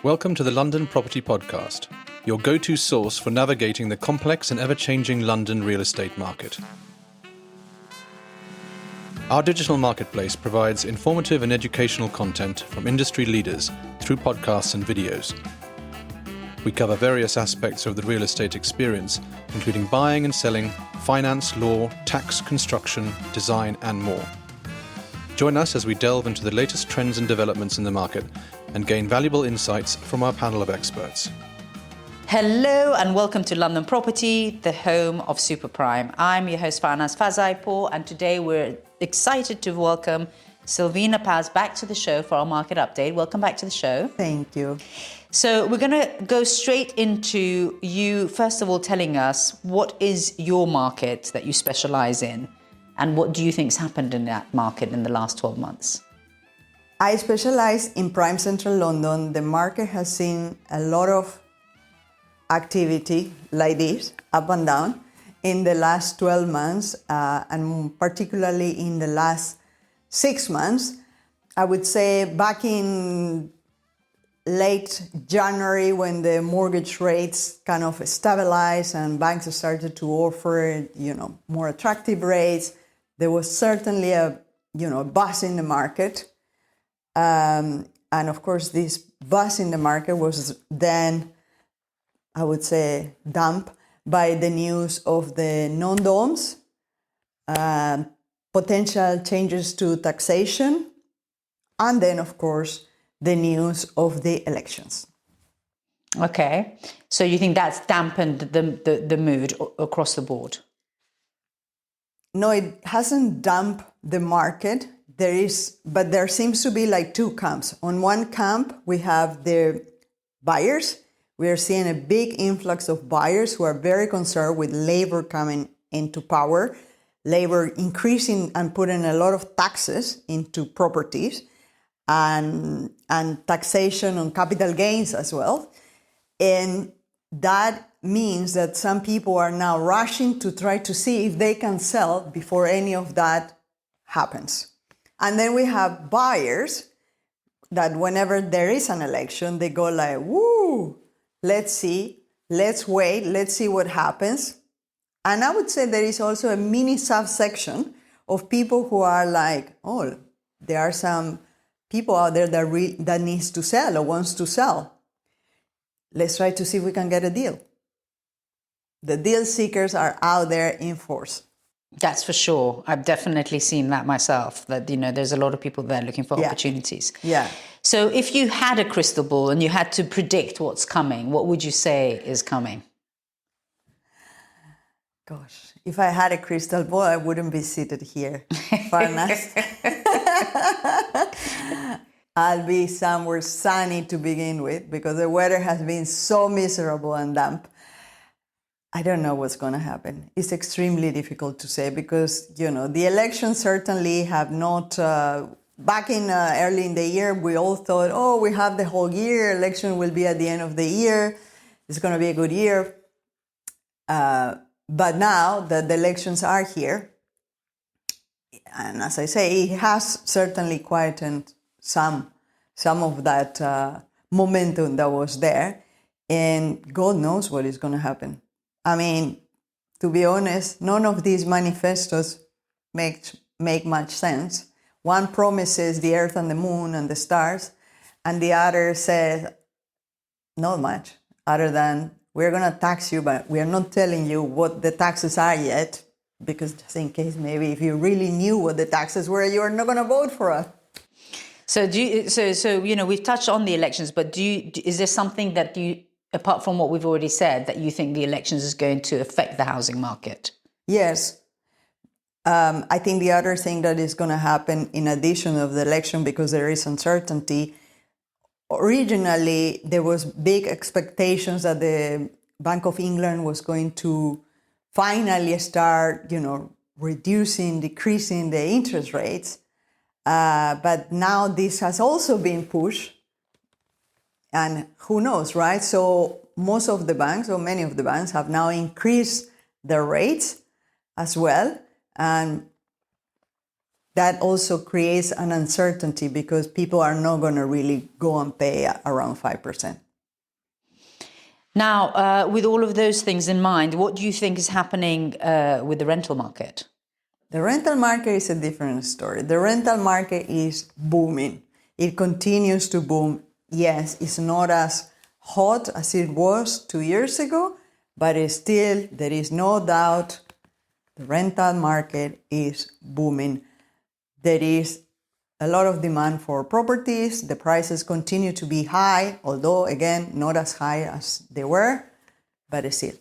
Welcome to the London Property Podcast, your go-to source for navigating the complex and ever-changing London real estate market. Our digital marketplace provides informative and educational content from industry leaders through podcasts and videos. We cover various aspects of the real estate experience, including buying and selling, finance, law, tax, construction, design, and more. Join us as we delve into the latest trends and developments in the market and gain valuable insights from our panel of experts. Hello and welcome to London Property, the home of super prime. I'm your host Farnaz Fazaipour, and today we're excited to welcome Silvina Paz back to the show for our market update. Welcome back to the show. Thank you. So we're going to go straight into you, first of all, telling us what is your market that you specialize in, and what do you think's happened in that market in the last 12 months? I specialize in prime central London. The market has seen a lot of activity like this, up and down, in the last 12 months, and particularly in the last 6 months. I would say back in late January, when the mortgage rates kind of stabilized and banks started to offer, more attractive rates, there was certainly a, buzz in the market. And of course, this buzz in the market was then, I would say, damped by the news of the non-doms, potential changes to taxation, and then, of course, the news of the elections. Okay, so you think that's dampened the mood across the board? No, it hasn't damped the market. But there seems to be like two camps. On one camp, we have the buyers. We are seeing a big influx of buyers who are very concerned with Labour coming into power, Labour increasing and putting a lot of taxes into properties and taxation on capital gains as well. And that means that some people are now rushing to try to see if they can sell before any of that happens. And then we have buyers that whenever there is an election, they go like, woo, let's see, let's wait, let's see what happens. And I would say there is also a mini subsection of people who are like, oh, there are some people out there that needs to sell or wants to sell. Let's try to see if we can get a deal. The deal seekers are out there in force. That's for sure. I've definitely seen that myself, that, there's a lot of people there looking for opportunities. Yeah. So if you had a crystal ball and you had to predict what's coming, what would you say is coming? Gosh, if I had a crystal ball, I wouldn't be seated here, Farnaz. I'll be somewhere sunny to begin with, because the weather has been so miserable and damp. I don't know what's going to happen. It's extremely difficult to say because, the elections certainly have not... back in early in the year, we all thought, we have the whole year. Election will be at the end of the year. It's going to be a good year. But now that the elections are here, and as I say, it has certainly quietened some of that momentum that was there. And God knows what is going to happen. I mean, to be honest, none of these manifestos make much sense. One promises the earth and the moon and the stars, and the other says not much, other than we're going to tax you, but we are not telling you what the taxes are yet, because just in case maybe if you really knew what the taxes were, you are not going to vote for us. So we've touched on the elections, but is there something that apart from what we've already said, that you think the elections is going to affect the housing market? Yes. I think the other thing that is going to happen in addition of the election, because there is uncertainty, originally there was big expectations that the Bank of England was going to finally start, decreasing the interest rates. But now this has also been pushed. And who knows, right? So most of the banks, or many of the banks, have now increased their rates as well. And that also creates an uncertainty because people are not going to really go and pay around 5%. Now, with all of those things in mind, what do you think is happening with the rental market? The rental market is a different story. The rental market is booming. It continues to boom. Yes, it's not as hot as it was 2 years ago, but it's still, there is no doubt, the rental market is booming. There is a lot of demand for properties. The prices continue to be high, although, again, not as high as they were, but still,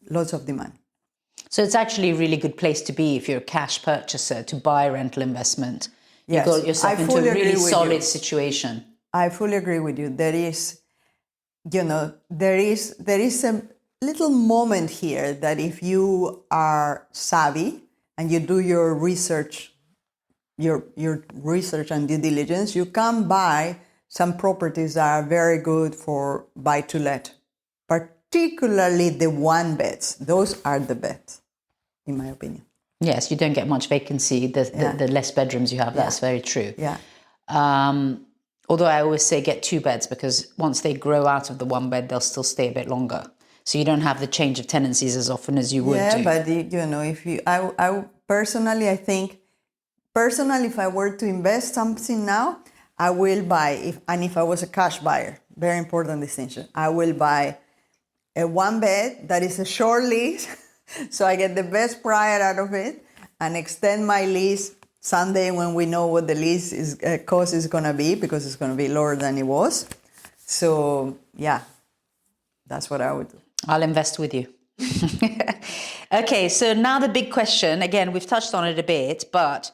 lots of demand. So it's actually a really good place to be if you're a cash purchaser to buy rental investment. Yes, You got yourself I into a fully really agree with solid you. situation. I fully agree with you. There is, there is a little moment here that if you are savvy and you do your research, your research and due diligence, you can buy some properties that are very good for buy to let, particularly the one beds. Those are the beds, in my opinion. Yes, you don't get much vacancy. The less bedrooms you have, that's very true. Yeah. Although I always say get 2 beds because once they grow out of the 1 bed, they'll still stay a bit longer. So you don't have the change of tenancies as often as you would do. Yeah, but if you, I personally, I think, if I were to invest something now, I will buy, if I was a cash buyer, very important distinction, I will buy a 1 bed that is a short lease, so I get the best price out of it, and extend my lease someday when we know what the lease cost is going to be, because it's going to be lower than it was. So, yeah, that's what I would do. I'll invest with you. Okay, so now the big question, again, we've touched on it a bit, but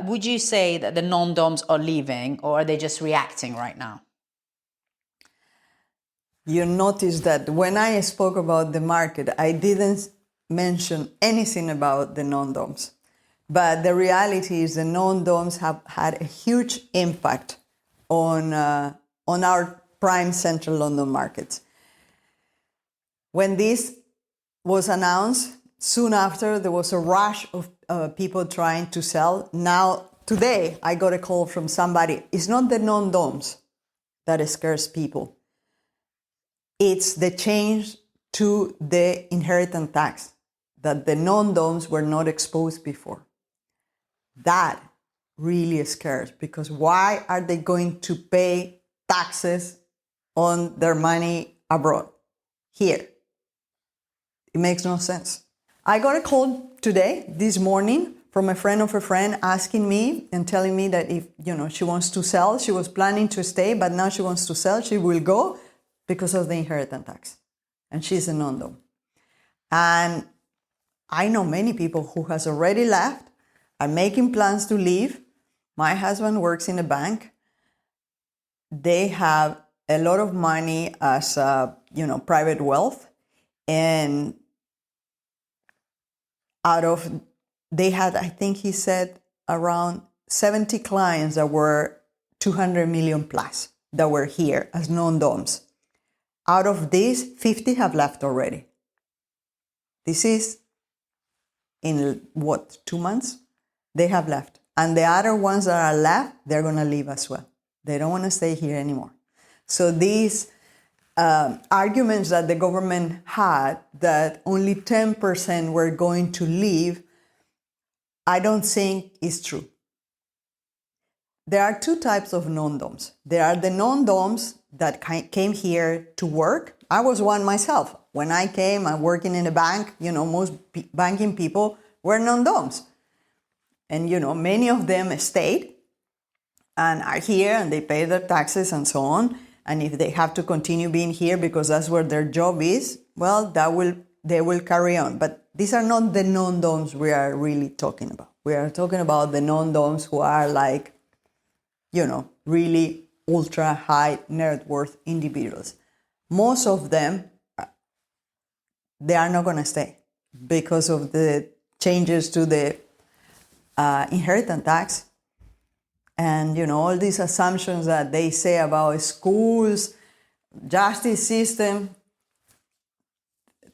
would you say that the non-doms are leaving or are they just reacting right now? You notice that when I spoke about the market, I didn't mention anything about the non-doms. But the reality is the non-doms have had a huge impact on our prime central London markets. When this was announced, soon after there was a rush of people trying to sell. Now, today, I got a call from somebody. It's not the non-doms that scares people. It's the change to the inheritance tax that the non-doms were not exposed before. That really scares, because why are they going to pay taxes on their money abroad? Here. It makes no sense. I got a call this morning, from a friend of a friend asking me and telling me that if, she wants to sell, she was planning to stay, but now she wants to sell, she will go because of the inheritance tax. And she's a non-dom. And I know many people who has already left, are making plans to leave. My husband works in a bank. They have a lot of money as, private wealth. And they had, I think he said, around 70 clients that were 200 million plus that were here as non-doms. Out of these, 50 have left already. This is in 2 months? They have left. And the other ones that are left, they're going to leave as well. They don't want to stay here anymore. So these arguments that the government had that only 10% were going to leave, I don't think is true. There are 2 types of non-doms. There are the non-doms that came here to work. I was one myself. When I came, I'm working in a bank, most banking people were non-doms. And, many of them stayed and are here and they pay their taxes and so on. And if they have to continue being here because that's where their job is, well, they will carry on. But these are not the non-doms we are really talking about. We are talking about the non-doms who are like, really ultra high net worth individuals. Most of them, they are not going to stay because of the changes to the inheritance tax. And, all these assumptions that they say about schools, justice system,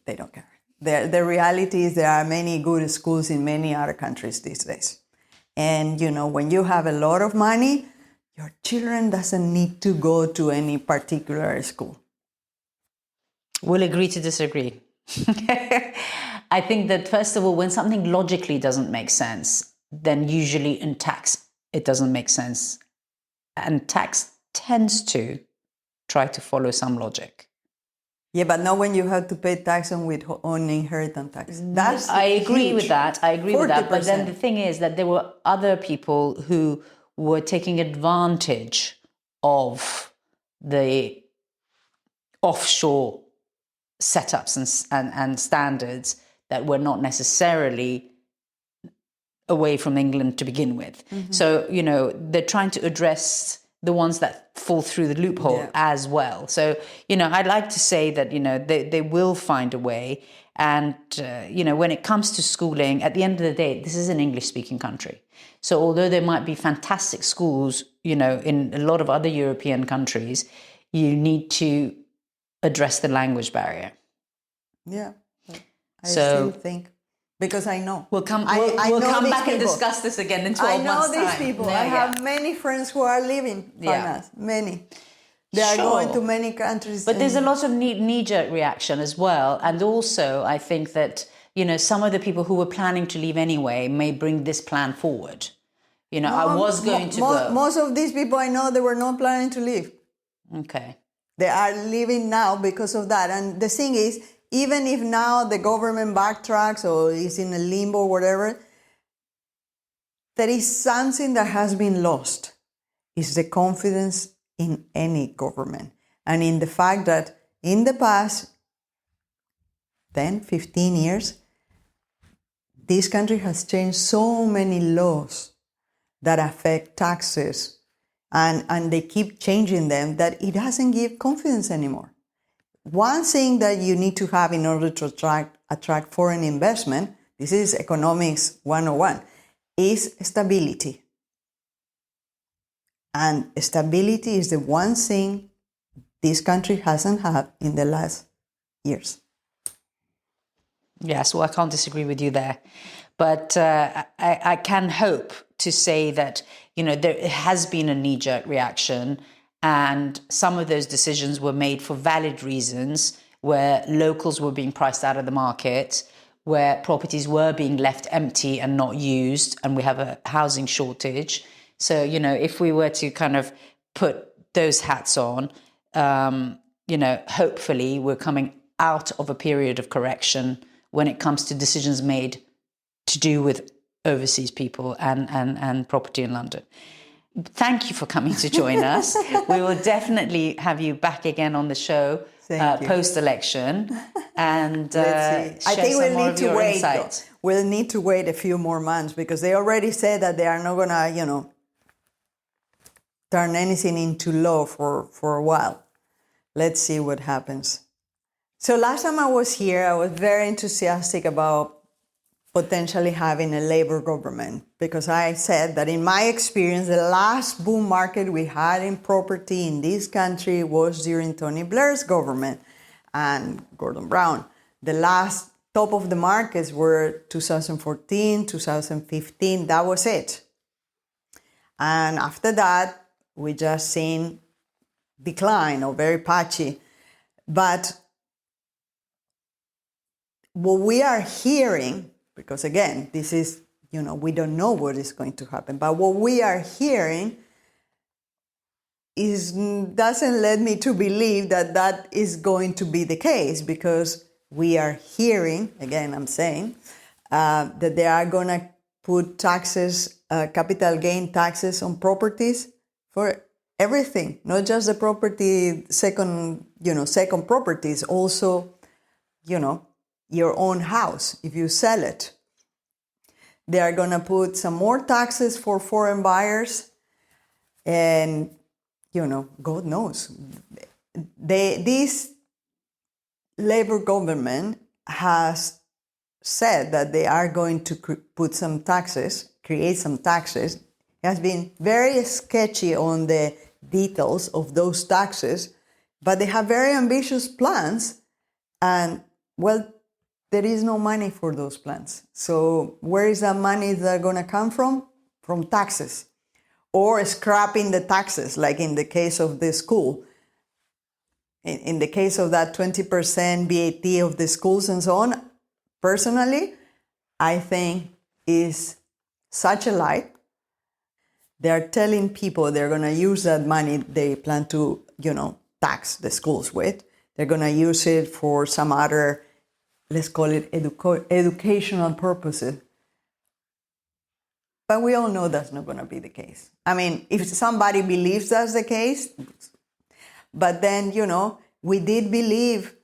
they don't care. The reality is there are many good schools in many other countries these days. And, when you have a lot of money, your children doesn't need to go to any particular school. We'll agree to disagree. I think that, first of all, when something logically doesn't make sense, then usually in tax, it doesn't make sense. And tax tends to try to follow some logic. Yeah, but not when you have to pay tax on inheritance tax. That's I agree huge. with that. I agree with that. But 40%. then the thing is that there were other people who were taking advantage of the offshore setups and standards that were not necessarily away from England to begin with. Mm-hmm. So, they're trying to address the ones that fall through the loophole as well. So, I'd like to say that, they will find a way. And, when it comes to schooling, at the end of the day, this is an English-speaking country. So although there might be fantastic schools, in a lot of other European countries, you need to address the language barrier. Yeah. I still think, because I know. We'll come I know come these back and people. discuss this again in 12 months' time. I know these people. I have many friends who are living Farnaz. Many. They are going to many countries. But there's a lot of knee-jerk reaction as well. And also, I think that, some of the people who were planning to leave anyway may bring this plan forward. I was going to go. Most of these people I know, they were not planning to leave. Okay. They are living now because of that. And the thing is, even if now the government backtracks or is in a limbo or whatever, there is something that has been lost. It's the confidence in any government. And in the fact that in the past 10, 15 years, this country has changed so many laws that affect taxes, and they keep changing them, that it doesn't give confidence anymore. One thing that you need to have in order to attract foreign investment, this is economics 101, is stability. And stability is the one thing this country hasn't had in the last years. Yes, well, I can't disagree with you there. But I can hope to say that, there has been a knee-jerk reaction, and some of those decisions were made for valid reasons, where locals were being priced out of the market, where properties were being left empty and not used, and we have a housing shortage. So, if we were to kind of put those hats on, hopefully we're coming out of a period of correction when it comes to decisions made to do with overseas people and property in London. Thank you for coming to join us. We will definitely have you back again on the show post-election. And let's see. I think we'll need to wait. We'll need to wait a few more months, because they already said that they are not going to, turn anything into law for a while. Let's see what happens. So last time I was here, I was very enthusiastic about potentially having a Labour government, because I said that in my experience, the last boom market we had in property in this country was during Tony Blair's government and Gordon Brown. The last top of the markets were 2014, 2015, that was it. And after that, we just seen decline, or very patchy. But what we are hearing, because again, this is, we don't know what is going to happen, but what we are hearing doesn't lead me to believe that is going to be the case, because we are hearing, again, I'm saying, that they are going to put taxes, capital gain taxes on properties for everything, not just the property, second properties, also, your own house, if you sell it. They are going to put some more taxes for foreign buyers. And, God knows. This Labour government has said that they are going to put some taxes, create some taxes. It has been very sketchy on the details of those taxes, but they have very ambitious plans. And, well, there is no money for those plans. So where is that money that going to come from? from taxes, or scrapping the taxes, like in the case of the school. In the case of that 20% VAT of the schools and so on, personally, I think is such a lie. They're telling people they're going to use that money they plan to, tax the schools with. They're going to use it for some other, let's call it educational purposes. But we all know that's not going to be the case. I mean, if somebody believes that's the case, but then, we did believe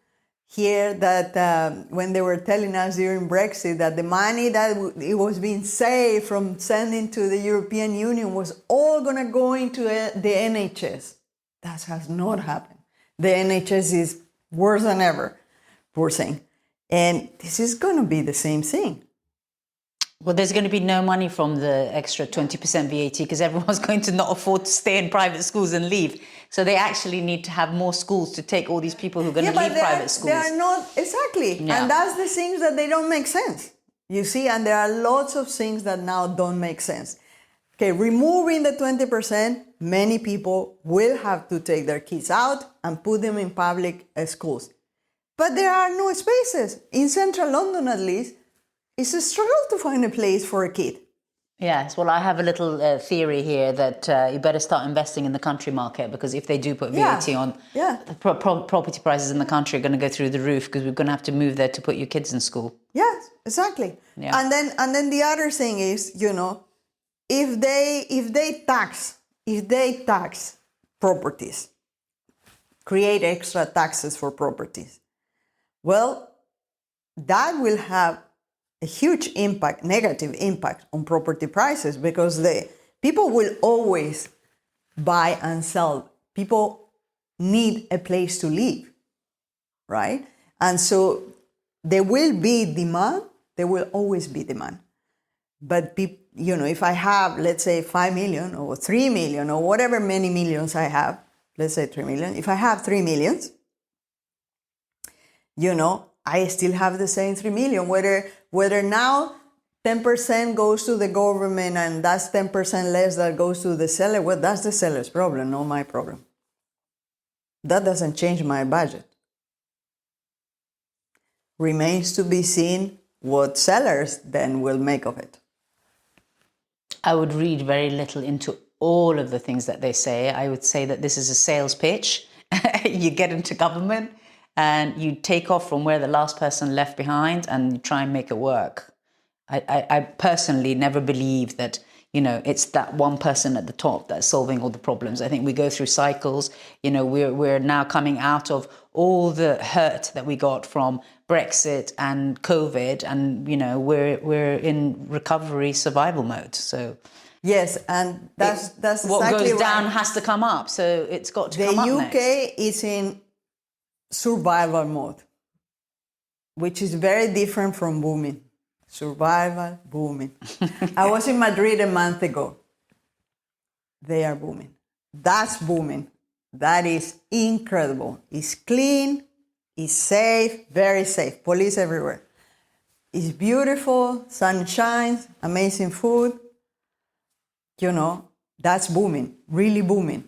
here that when they were telling us during Brexit that the money that it was being saved from sending to the European Union was all going to go into the NHS. That has not happened. The NHS is worse than ever, poor thing. And this is going to be the same thing. Well, there's going to be no money from the extra 20% VAT because everyone's going to not afford to stay in private schools and leave. So they actually need to have more schools to take all these people who are going to leave private schools. They are not, exactly. Yeah. And that's the things that they don't make sense. You see, and there are lots of things that now don't make sense. Okay, removing the 20%, many people will have to take their kids out and put them in public schools. But there are no spaces. In central London, at least, it's a struggle to find a place for a kid. Yes, well, I have a little theory here that you better start investing in the country market because if they do put VAT on, the property prices in the country are going to go through the roof because we're going to have to move there to put your kids in school. Yes, exactly. Yeah. And then the other thing is, if they tax properties, create extra taxes for properties, well, that will have a huge impact, negative impact on property prices because the people will always buy and sell. People need a place to live, right? And so there will be demand. There will always be demand. But if I have, let's say, 5 million or 3 million or whatever many millions I have, let's say 3 million. If I have 3 millions, I still have the same 3 million. Whether now 10% goes to the government and that's 10% less that goes to the seller, well, that's the seller's problem, not my problem. That doesn't change my budget. Remains to be seen what sellers then will make of it. I would read very little into all of the things that they say. I would say that this is a sales pitch. You get into government and you take off from where the last person left behind and you try and make it work. I personally never believe that, it's that one person at the top that's solving all the problems. I think we go through cycles. We're now coming out of all the hurt that we got from Brexit and COVID, and we're in recovery survival mode. So yes, and that's what exactly goes down right. has to come up. So it's got to come up next. The UK is in survival mode, which is very different from booming. Survival, booming. I was in Madrid a month ago. They are booming. That's booming. That is incredible. It's clean, it's safe, very safe. Police everywhere. It's beautiful, sun shines, amazing food. That's booming, really booming.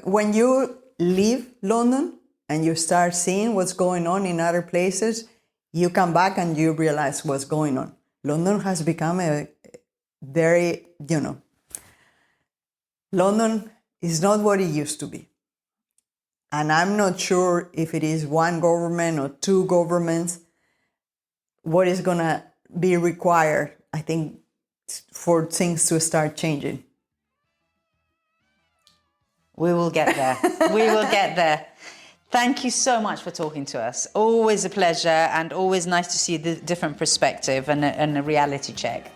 When you leave London and you start seeing what's going on in other places, you come back and you realize what's going on. London has become a very, London is not what it used to be. And I'm not sure if it is one government or two governments, what is going to be required, I think, for things to start changing. We will get there. We will get there. Thank you so much for talking to us. Always a pleasure and always nice to see the different perspective and a reality check.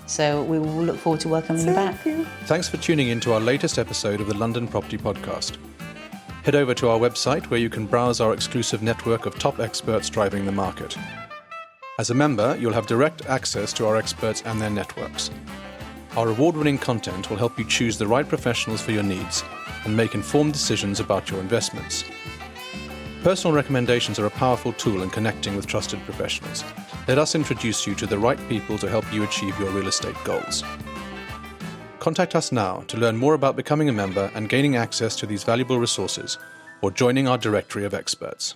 So we will look forward to welcoming you back. Thanks for tuning in to our latest episode of the London Property Podcast. Head over to our website where you can browse our exclusive network of top experts driving the market. As a member, you'll have direct access to our experts and their networks. Our award-winning content will help you choose the right professionals for your needs and make informed decisions about your investments. Personal recommendations are a powerful tool in connecting with trusted professionals. Let us introduce you to the right people to help you achieve your real estate goals. Contact us now to learn more about becoming a member and gaining access to these valuable resources, or joining our directory of experts.